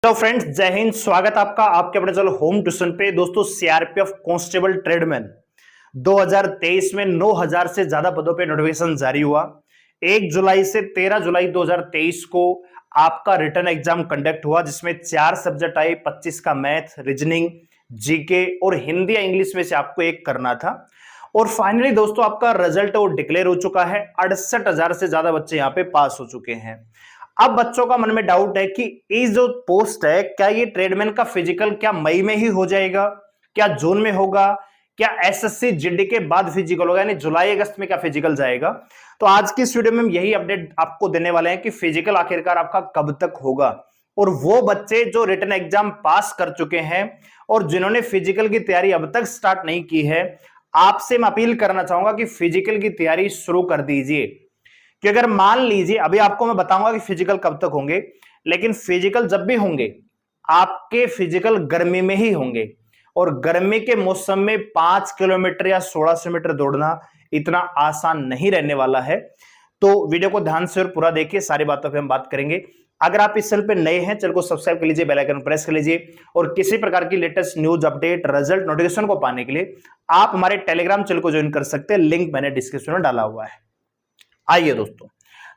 Hello friends, जय हिंद। स्वागत आपका आपके अपने चलो होम ट्यूशन पे। दोस्तों, सीआरपीएफ कांस्टेबल ट्रेडमैन 2023 में 9000 से ज्यादा पदों पे नोटिफिकेशन जारी हुआ। 1 जुलाई से 13 जुलाई 2023 को आपका रिटन एग्जाम कंडक्ट हुआ, जिसमें 4 सब्जेक्ट आए, 25 का मैथ, रीजनिंग, जीके और हिंदी या इंग्लिश में से आपको एक करना था। और फाइनली दोस्तों, आपका रिजल्ट वो डिक्लेयर हो चुका है। 68,000 से ज्यादा बच्चे यहाँ पे पास हो चुके हैं। अब बच्चों का मन में डाउट है कि ये जो पोस्ट है, क्या ये ट्रेडमैन का फिजिकल क्या मई में ही हो जाएगा, क्या जून में होगा, क्या एसएससी जीडी के बाद फिजिकल होगा, यानी जुलाई अगस्त में क्या फिजिकल जाएगा। तो आज की इस वीडियो में हम यही अपडेट आपको देने वाले हैं कि फिजिकल आखिरकार आपका कब तक होगा। और वो बच्चे जो रिटन एग्जाम पास कर चुके हैं और जिन्होंने फिजिकल की तैयारी अब तक स्टार्ट नहीं की है, आपसे मैं अपील करना चाहूंगा कि फिजिकल की तैयारी शुरू कर दीजिए। कि अगर मान लीजिए, अभी आपको मैं बताऊंगा कि फिजिकल कब तक होंगे, लेकिन फिजिकल जब भी होंगे आपके फिजिकल गर्मी में ही होंगे। और गर्मी के मौसम में 5 किलोमीटर या 1600 मीटर दौड़ना इतना आसान नहीं रहने वाला है। तो वीडियो को ध्यान से और पूरा देखिए, सारी बातों पे हम बात करेंगे। अगर आप इस चैनल पे नए हैं, चैनल को सब्सक्राइब कर लीजिए, बेल आइकन प्रेस कर लीजिए। और किसी प्रकार की latest news, update, result, notification को पाने के लिए आप हमारे टेलीग्राम चैनल को ज्वाइन कर सकते हैं। लिंक मैंने डिस्क्रिप्शन में डाला हुआ है। आइए दोस्तों,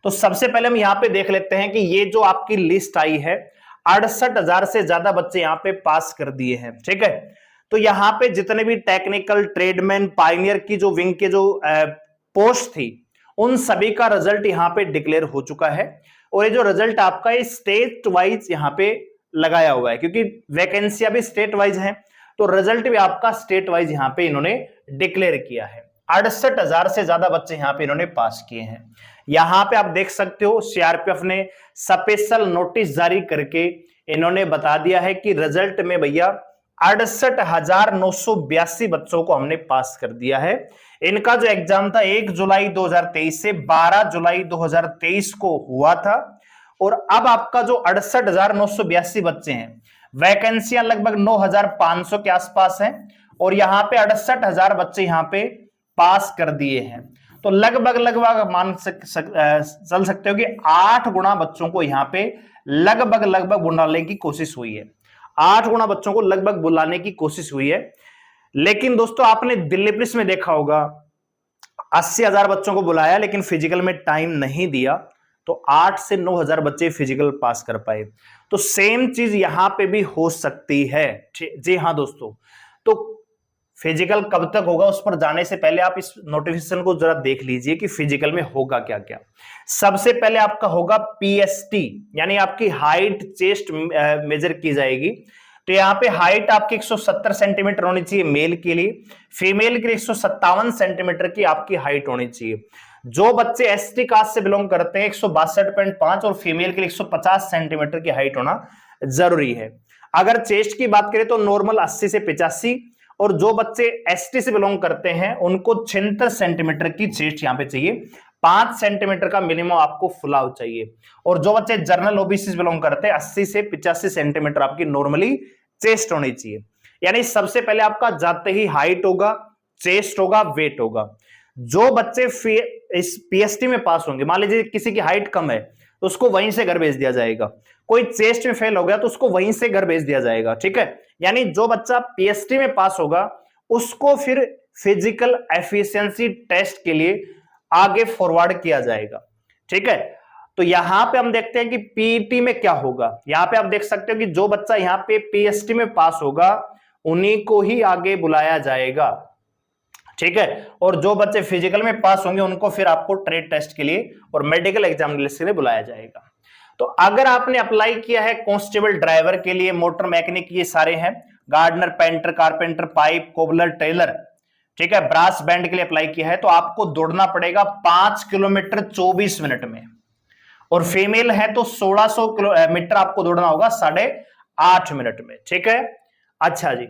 तो सबसे पहले हम यहां पे देख लेते हैं कि ये जो आपकी लिस्ट आई है, 68,000 से ज्यादा बच्चे यहां पे पास कर दिए हैं। ठीक है, तो यहां पे जितने भी टेक्निकल, ट्रेडमैन, पायनियर की जो विंग के जो पोस्ट थी, उन सभी का रिजल्ट यहां पे डिक्लेयर हो चुका है। और ये जो रिजल्ट आपका है स्टेट वाइज यहां पे लगाया हुआ है, क्योंकि वैकेंसियां भी स्टेट वाइज है, तो रिजल्ट भी आपका स्टेट वाइज यहां पे इन्होंने डिक्लेयर किया है। 68,000 से ज्यादा बच्चे यहां पे इन्होंने पास किए हैं। यहां पे आप देख सकते हो, सीआरपीएफ ने स्पेशल नोटिस जारी करके इन्होंने बता दिया है कि रिजल्ट में भैया 68,982 बच्चों को हमने पास कर दिया है। इनका जो एग्जाम था 1 जुलाई 2023 से 12 जुलाई 2023 को हुआ था। और अब आपका जो 68,982 बच्चे हैं, वैकेंसियां लगभग 9,500 के आसपास हैं, और यहां पे 68,000 बच्चे यहां पे पास कर दिए हैं। तो लगभग चल सकते हो कि 8 गुना बच्चों को यहां पे लगभग बुलाने की कोशिश हुई है। 8 गुना बच्चों को लगभग बुलाने की कोशिश हुई है। लेकिन दोस्तों, आपने दिल्ली पुलिस में देखा होगा, 80,000 बच्चों को बुलाया लेकिन फिजिकल में टाइम नहीं दिया, तो 8 से 9,000 बच्चे फिजिकल पास कर पाए। तो सेम चीज यहां पे भी हो सकती है। जी हां दोस्तों, तो फिजिकल कब तक होगा उस पर जाने से पहले आप इस नोटिफिकेशन को जरा देख लीजिए कि फिजिकल में होगा क्या क्या। सबसे पहले आपका होगा पीएसटी, यानी आपकी हाइट चेस्ट मेजर की जाएगी। तो यहां पे हाइट आपकी 170 सेंटीमीटर होनी चाहिए मेल के लिए, फीमेल के लिए 157 सेंटीमीटर की आपकी हाइट होनी चाहिए। जो बच्चे एसटी कास्ट से बिलोंग करते हैं 162.5 और फीमेल के लिए 150 सेंटीमीटर की हाइट होना जरूरी है। अगर चेस्ट की बात करें तो नॉर्मल 80 से 85, और जो बच्चे एसटी से बिलोंग करते हैं उनको 76 सेंटीमीटर की चेस्ट यहां पे चाहिए। 5 सेंटीमीटर का मिनिमम आपको फुलाव चाहिए। और जो बच्चे जनरल ओबीसी से बिलोंग करते हैं 80 से 85 सेंटीमीटर आपकी नॉर्मली चेस्ट होनी चाहिए। यानी सबसे पहले आपका जाते ही हाइट होगा, चेस्ट होगा, वेट होगा। जो बच्चे इस पीएसटी में पास होंगे, मान लीजिए किसी की हाइट कम है तो उसको वहीं से घर भेज दिया जाएगा। कोई चेस्ट में फेल हो गया तो उसको वहीं से घर भेज दिया जाएगा। ठीक है, यानी जो बच्चा पीएसटी में पास होगा उसको फिर फिजिकल एफिशिएंसी टेस्ट के लिए आगे फॉरवर्ड किया जाएगा। ठीक है, तो यहां पे हम देखते हैं कि पीईटी में क्या होगा। यहां पे आप देख सकते हो कि जो बच्चा यहां पे पीएसटी में पास होगा उन्हीं को ही आगे बुलाया जाएगा। ठीक है, और जो बच्चे फिजिकल में पास होंगे उनको फिर आपको ट्रेड टेस्ट के लिए और मेडिकल एग्जामिनेशन के लिए बुलाया जाएगा। तो अगर आपने अप्लाई किया है कांस्टेबल ड्राइवर के लिए, मोटर मैकेनिक, ये सारे हैं, gardener, painter, carpenter, pipe, cobbler, tailor, ठीक है, ब्रास बैंड के लिए अप्लाई किया है, तो आपको दौड़ना पड़ेगा 5 किलोमीटर 24 मिनट में। और फीमेल है तो 1600 मीटर आपको दौड़ना होगा 8.5 मिनट में। ठीक है, अच्छा जी।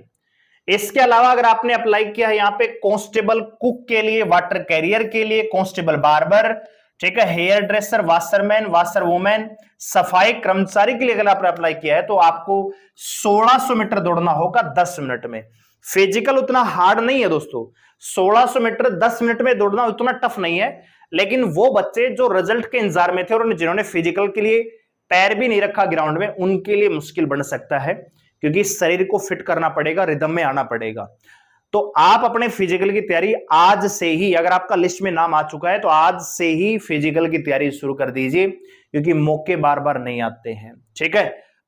इसके अलावा अगर आपने अप्लाई किया है यहां पे कांस्टेबल कुक के लिए, वाटर कैरियर के लिए, कांस्टेबल बार्बर, ठीक है, hairdresser, washerman, washer women, सफाई कर्मचारी के लिए अगर आपने अप्लाई किया है तो आपको 1600 मीटर दौड़ना होगा 10 मिनट में। फिजिकल उतना हार्ड नहीं है दोस्तों, 1600 मीटर 10 मिनट में दौड़ना उतना टफ नहीं है। लेकिन वो बच्चे जो रिजल्ट के इंतजार में थे और जिन्होंने फिजिकल के लिए पैर भी नहीं रखा ग्राउंड में, उनके लिए मुश्किल बन सकता है, क्योंकि शरीर को फिट करना पड़ेगा, रिदम में आना पड़ेगा। तो आप अपने फिजिकल की तैयारी आज से ही, अगर आपका लिस्ट में नाम आ चुका है तो आज से ही फिजिकल की तैयारी शुरू कर दीजिए, क्योंकि मौके बार बार नहीं आते हैं। ठीक है,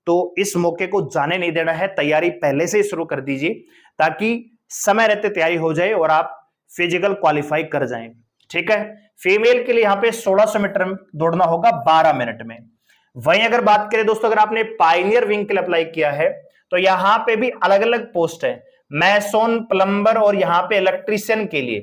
तो इस मौके को जाने नहीं देना है, तैयारी पहले से ही शुरू कर दीजिए ताकि समय रहते तैयारी हो जाए और आप फिजिकल क्वालिफाई कर जाएं। ठीक है, फीमेल के लिए यहां पे 1600 मीटर दौड़ना होगा 12 मिनट में। वहीं अगर बात करें दोस्तों, अगर आपने पायनियर विंग के लिए अप्लाई किया है तो यहां पे भी अलग अलग पोस्ट है, मैसोन, प्लम्बर और यहां पे इलेक्ट्रीशियन के लिए।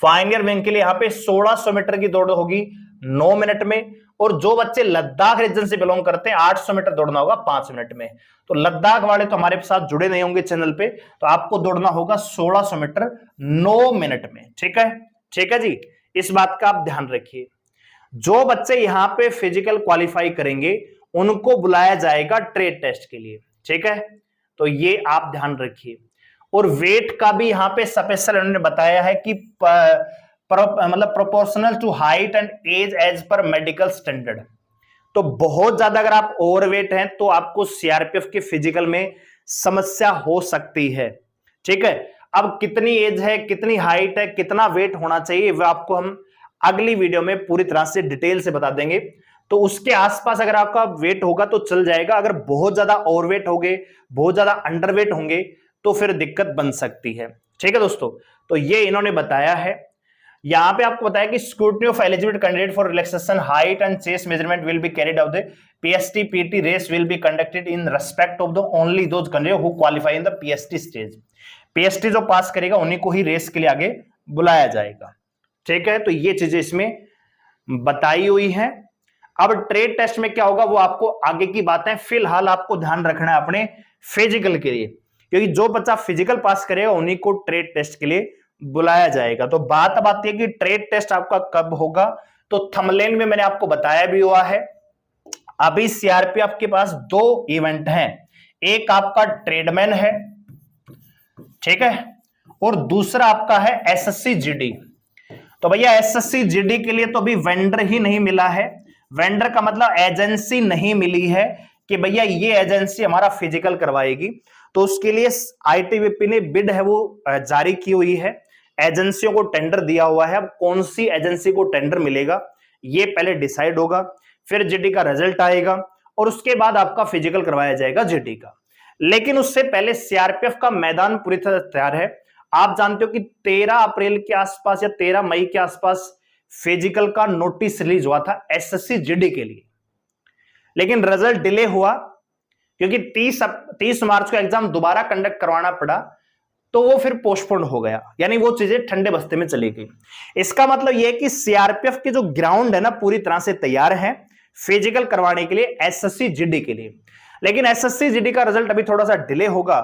पायनियर विंग के लिए यहां पे 1600 मीटर की दौड़ होगी 9 मिनट में, और जो बच्चे लद्दाख रीजन से बिलोंग करते हैं 800 मीटर दौड़ना होगा 5 मिनट में। तो लद्दाख वाले तो हमारे साथ जुड़े नहीं होंगे चैनल पे, तो आपको दौड़ना होगा 1600 मीटर 9 मिनट में। ठीक है, ठीक है जी, इस बात का आप ध्यान रखिए। जो बच्चे यहां पे फिजिकल क्वालिफाई करेंगे उनको बुलाया जाएगा ट्रेड टेस्ट के लिए। ठीक है, तो ये आप ध्यान रखिए। और वेट का भी यहां पे स्पेशल उन्होंने बताया है कि मतलब proportional to height and age age पर मेडिकल स्टैंडर्ड। तो बहुत ज्यादा अगर आप ओवरवेट हैं तो आपको सीआरपीएफ के फिजिकल में समस्या हो सकती है। ठीक है, अब कितनी एज है, कितनी हाइट है, कितना वेट होना चाहिए, वह आपको हम अगली वीडियो में पूरी तरह से डिटेल से बता देंगे। तो उसके आसपास अगर आपका वेट होगा तो चल जाएगा, अगर बहुत ज्यादा ओवरवेट होंगे, बहुत ज्यादा अंडरवेट होंगे तो फिर दिक्कत बन सकती है। ठीक है दोस्तों, तो ये इन्होंने बताया है। यहां पे आपको बताया कि scrutiny of eligible candidate for relaxation height and chest measurement will be carried out the PST PT race will be conducted in respect of the only those candidate who qualify in the PST stage. PST जो pass करेगा उन्हीं को ही race के लिए आगे बुलाया जाएगा। ठीक है, तो ये चीजें इसमें बताई हुई हैं। अब ट्रेड टेस्ट में क्या होगा वो आपको आगे की बातें, फिलहाल आपको ध्यान रखना है अपने फिजिकल के लिए, क्योंकि जो बच्चा फिजिकल पास करेगा उन्हीं को ट्रेड टेस्ट के लिए बुलाया जाएगा। तो बात अब आती है कि ट्रेड टेस्ट आपका कब होगा, तो थंबनेल में मैंने आपको बताया भी हुआ है। अभी सीआरपीएफ के पास 2 इवेंट हैं, एक आपका ट्रेडमैन है, ठीक है, और दूसरा आपका है एसएससी जीडी। तो भैया एसएससी जीडी के लिए तो अभी वेंडर ही नहीं मिला है। वेंडर का मतलब एजेंसी नहीं मिली है कि भैया ये एजेंसी हमारा फिजिकल करवाएगी। तो उसके लिए आईटीबीपी ने बिड है वो जारी की हुई है, एजेंसियों को टेंडर दिया हुआ है। अब कौन सी एजेंसी को टेंडर मिलेगा ये पहले डिसाइड होगा, फिर जीडी का रिजल्ट आएगा और उसके बाद आपका फिजिकल करवाया जाएगा जीडी का। लेकिन उससे पहले सीआरपीएफ का मैदान पूरी तरह तैयार है। आप जानते हो कि 13 अप्रैल के आसपास या 13 मई के आसपास फिजिकल का नोटिस रिलीज हुआ था एसएससी जीडी के लिए, लेकिन रिजल्ट डिले हुआ क्योंकि 30 मार्च को एग्जाम दोबारा कंडक्ट करवाना पड़ा, तो वो फिर पोस्टपोन हो गया, यानी वो चीजें ठंडे बस्ते में चली गई। इसका मतलब यह है कि सीआरपीएफ के जो ग्राउंड है ना पूरी तरह से तैयार है फिजिकल करवाने के लिए एसएससी जीडी के लिए, लेकिन एसएससी जीडी का रिजल्ट अभी थोड़ा सा डिले होगा,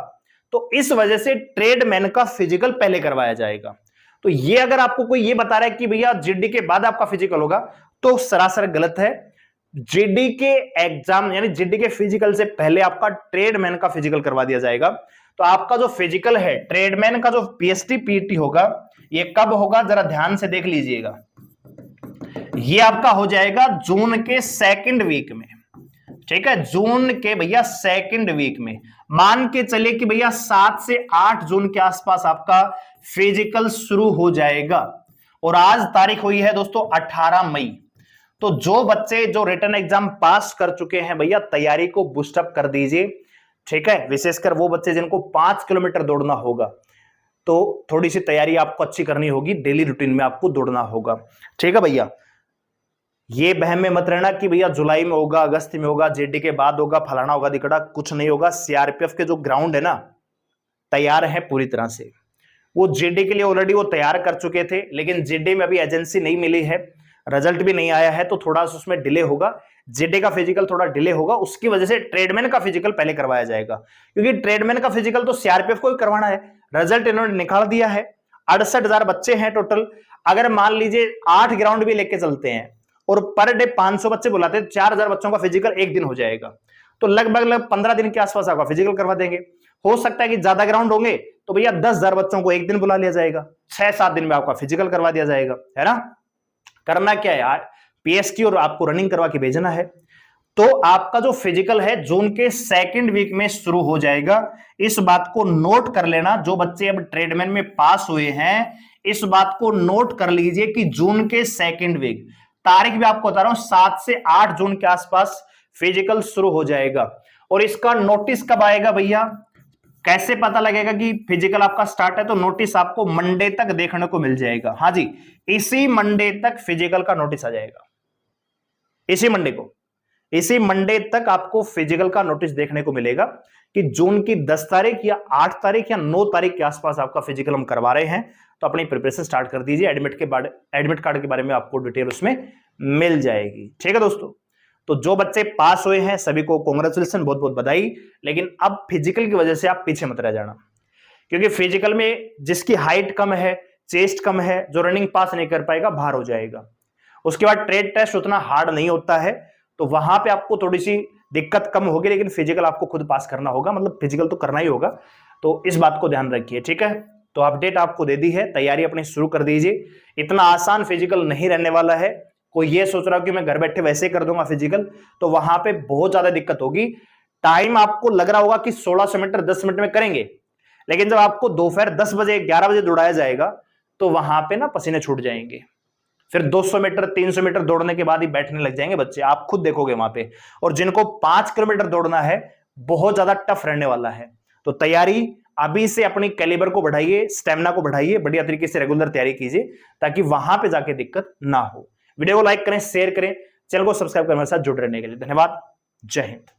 तो इस वजह से ट्रेडमैन का फिजिकल पहले करवाया जाएगा। तो ये अगर आपको कोई ये बता रहा है कि भैया जीडी के बाद आपका फिजिकल होगा, तो सरासर गलत है। जीडी के एग्जाम यानी जीडी के फिजिकल से पहले आपका ट्रेडमैन का फिजिकल करवा दिया जाएगा। तो आपका जो फिजिकल है ट्रेडमैन का जो पीएसटी पीटी होगा ये कब होगा जरा ध्यान से देख लीजिएगा। ये आपका हो जाएगा जून के 2nd वीक में। ठीक है, जून के भैया 2nd वीक में मान के चले कि भैया 7 से 8 जून के आसपास आपका फिजिकल शुरू हो जाएगा। और आज तारीख हुई है दोस्तों 18 मई। तो जो बच्चे जो रिटन एग्जाम पास कर चुके हैं भैया तैयारी को बूस्टअप कर दीजिए। ठीक है, विशेषकर वो बच्चे जिनको 5 किलोमीटर दौड़ना होगा, तो थोड़ी सी तैयारी आपको अच्छी करनी होगी, डेली रूटीन में आपको दौड़ना होगा। ठीक है भैया, ये बहम में मत रहना कि भैया जुलाई में होगा, अगस्त में होगा, जीडी के बाद होगा, फलाना होगा, दिकड़ा, कुछ नहीं होगा। सीआरपीएफ के जो ग्राउंड है ना तैयार है पूरी तरह से। वो जीडी के लिए ऑलरेडी वो तैयार कर चुके थे, लेकिन जीडी में अभी एजेंसी नहीं मिली है, रिजल्ट भी नहीं आया है, तो थोड़ा सा उसमें डिले होगा। जीडी का फिजिकल थोड़ा डिले होगा, उसकी वजह से ट्रेडमैन का फिजिकल पहले करवाया जाएगा, क्योंकि ट्रेडमैन का फिजिकल तो सीआरपीएफ को ही करवाना है। रिजल्ट इन्होंने निकाल दिया है, 68,000 बच्चे हैं टोटल। अगर मान लीजिए 8 ग्राउंड भी लेके चलते हैं और पर डे 500 बच्चे बुलाते हैं, 4,000 बच्चों का फिजिकल एक दिन हो जाएगा। तो लगभग 15 दिन के आसपास आपका फिजिकल करवा देंगे। हो सकता है कि ज्यादा ग्राउंड होंगे तो भैया 10,000 बच्चों को एक दिन बुला लिया जाएगा, 6-7 दिन में आपका फिजिकल करवा दिया जाएगा, है ना। करना क्या है यार, पीएसटी और आपको रनिंग करवा के भेजना है। तो आपका जो फिजिकल है जून के सेकंड वीक में शुरू हो जाएगा। इस बात को नोट कर लेना, जो बच्चे अब ट्रेडमैन में पास हुए हैं इस बात को नोट कर लीजिए कि जून के सेकंड वीक, तारीख भी आपको बता रहा हूं 7 से 8 जून के आसपास फिजिकल शुरू हो जाएगा। और इसका नोटिस कब आएगा भैया, कैसे पता लगेगा कि फिजिकल आपका स्टार्ट है, तो नोटिस आपको मंडे तक देखने को मिल जाएगा। हाँ जी, इसी मंडे तक फिजिकल का नोटिस आ जाएगा। इसी मंडे तक आपको फिजिकल का नोटिस देखने को मिलेगा कि जून की 10 तारीख या 8 तारीख या 9 तारीख के आसपास आपका फिजिकल हम करवा रहे हैं। तो अपनी प्रिपरेशन स्टार्ट कर दीजिए। एडमिट कार्ड के बारे में आपको डिटेल उसमें मिल जाएगी। ठीक है दोस्तों, तो जो बच्चे पास हुए हैं सभी को कांग्रेचुलेशन, बहुत बहुत बधाई। लेकिन अब फिजिकल की वजह से आप पीछे मत रह जाना, क्योंकि फिजिकल में जिसकी हाइट कम है, चेस्ट कम है, जो रनिंग पास नहीं कर पाएगा बाहर हो जाएगा। उसके बाद ट्रेड टेस्ट उतना हार्ड नहीं होता है, तो वहां पे आपको थोड़ी सी दिक्कत कम होगी, लेकिन फिजिकल आपको खुद पास करना होगा, मतलब फिजिकल तो करना ही होगा। तो इस बात को ध्यान रखिए। ठीक है, तो अपडेट आपको दे दी है, तैयारी अपनी शुरू कर दीजिए। इतना आसान फिजिकल नहीं रहने वाला है। कोई ये सोच रहा हो कि मैं घर बैठे वैसे कर दूंगा फिजिकल, तो वहां पे बहुत ज्यादा दिक्कत होगी। टाइम आपको लग रहा होगा कि 1600 मीटर 10 मिनट में करेंगे, लेकिन जब आपको दोपहर 10 बजे 11 बजे दौड़ाया जाएगा तो वहां पे ना पसीने छूट जाएंगे। फिर 200 मीटर 300 मीटर दौड़ने के बाद ही बैठने लग जाएंगे बच्चे, आप खुद देखोगे वहां पे। और जिनको 5 किलोमीटर दौड़ना है बहुत ज्यादा टफ रहने वाला है। तो तैयारी अभी से अपनी कैलिबर को बढ़ाइए, स्टेमिना को बढ़ाइए, बढ़िया तरीके से रेगुलर तैयारी कीजिए, ताकि वहां पे जाके दिक्कत ना हो। वीडियो को लाइक करें, शेयर करें, चैनल को सब्सक्राइब कर मेरे साथ जुड़ रहने के लिए धन्यवाद। जय हिंद।